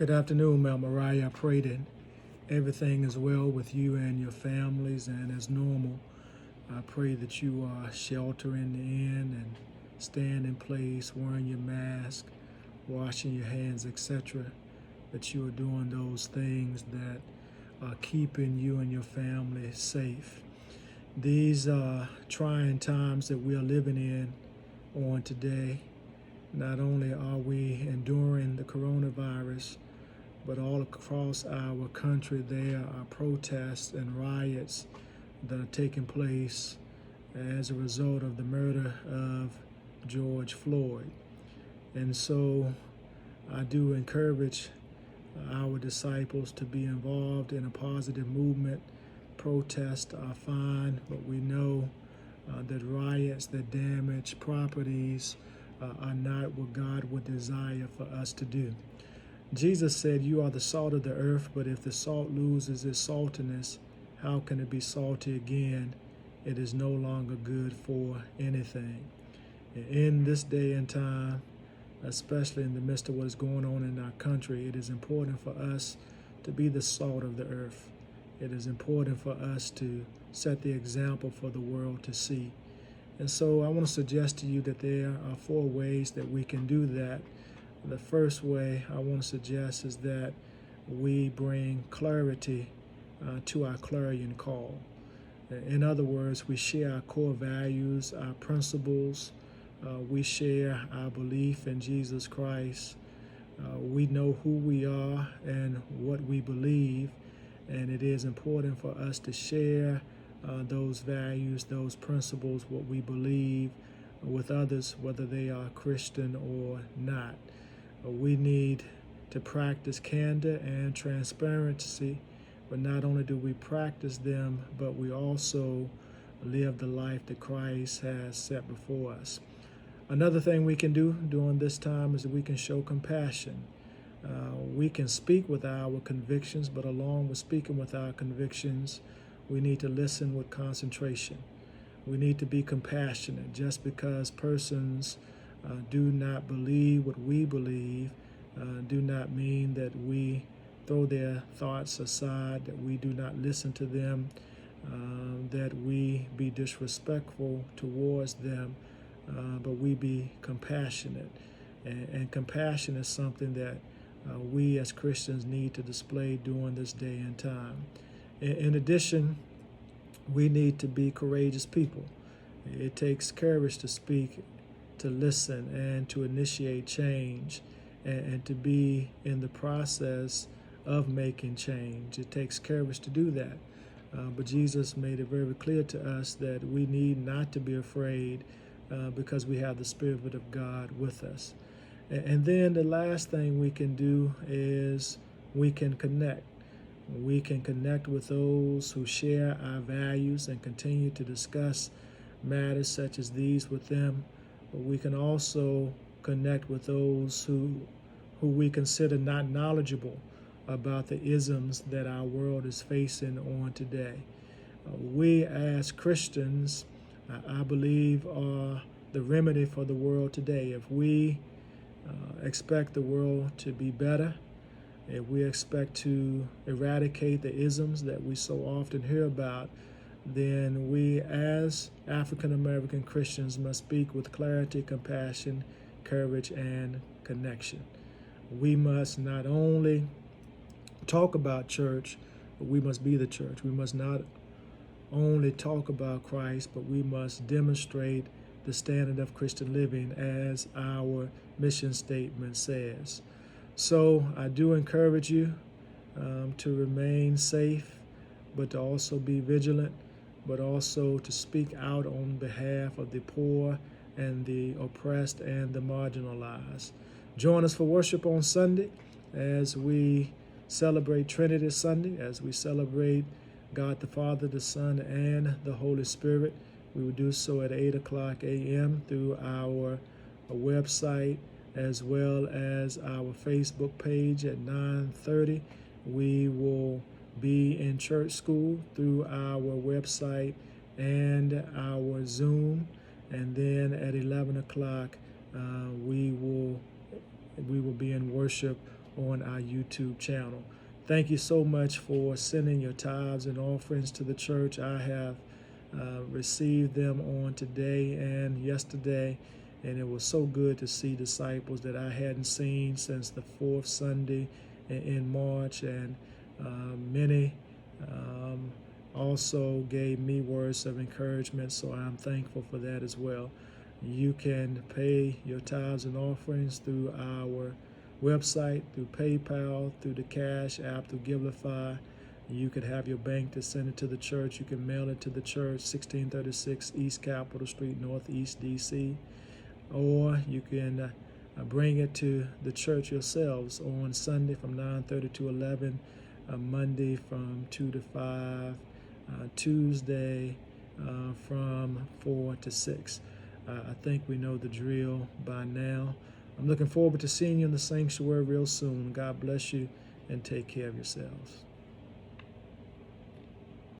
Good afternoon, Mel Mariah. I pray that everything is well with you and your families and as normal. I pray that you are sheltering in and staying in place, wearing your mask, washing your hands, etc. That you are doing those things that are keeping you and your family safe. These are trying times that we are living in on today. Not only are we enduring the coronavirus, but all across our country there are protests and riots that are taking place as a result of the murder of George Floyd. And so I do encourage our disciples to be involved in a positive movement. Protests are fine, but we know that riots that damage properties are not what God would desire for us to do. Jesus said, "You are the salt of the earth, but if the salt loses its saltiness, how can it be salty again? It is no longer good for anything." In this day and time, especially in the midst of what is going on in our country, it is important for us to be the salt of the earth. It is important for us to set the example for the world to see. And so I want to suggest to you that there are 4 ways that we can do that. The first way I want to suggest is that we bring clarity to our clarion call. In other words, we share our core values, our principles. We share our belief in Jesus Christ. We know who we are and what we believe, and it is important for us to share those values, those principles, what we believe with others, whether they are Christian or not. We need to practice candor and transparency, but not only do we practice them, but we also live the life that Christ has set before us. Another thing we can do during this time is that we can show compassion. We can speak with our convictions, but along with speaking with our convictions, we need to listen with concentration. We need to be compassionate. Just because persons do not believe what we believe, do not mean that we throw their thoughts aside, that we do not listen to them, that we be disrespectful towards them, but we be compassionate. And compassion is something that we as Christians need to display during this day and time. In addition, we need to be courageous people. It takes courage to speak, to listen, and to initiate change, and to be in the process of making change. It takes courage to do that. But Jesus made it very clear to us that we need not to be afraid because we have the Spirit of God with us. And then the last thing we can do is we can connect. We can connect with those who share our values and continue to discuss matters such as these with them. But we can also connect with those who we consider not knowledgeable about the isms that our world is facing on today. We as Christians, I believe, are the remedy for the world today. If we expect the world to be better, if we expect to eradicate the isms that we so often hear about, then we as African American Christians must speak with clarity, compassion, courage, and connection. We must not only talk about church, but we must be the church. We must not only talk about Christ, but we must demonstrate the standard of Christian living as our mission statement says. So I do encourage you to remain safe, but to also be vigilant, but also to speak out on behalf of the poor and the oppressed and the marginalized. Join us for worship on Sunday as we celebrate Trinity Sunday, as we celebrate God the Father, the Son, and the Holy Spirit. We will do so at 8 o'clock a.m. through our website as well as our Facebook page at 9:30. We will be in church school through our website and our Zoom, and then at 11 o'clock we will be in worship on our YouTube channel. Thank you so much for sending your tithes and offerings to the church. I have received them on today and yesterday, and it was so good to see disciples that I hadn't seen since the fourth Sunday in March, and many also gave me words of encouragement, so I'm thankful for that as well. You can pay your tithes and offerings through our website, through PayPal, through the Cash App, through Givelify. You could have your bank to send it to the church. You can mail it to the church, 1636 East Capitol Street, Northeast DC. Or you can bring it to the church yourselves on Sunday from 9:30 to 11, Monday from 2 to 5, Tuesday from 4 to 6. I think we know the drill by now. I'm looking forward to seeing you in the sanctuary real soon. God bless you, and take care of yourselves.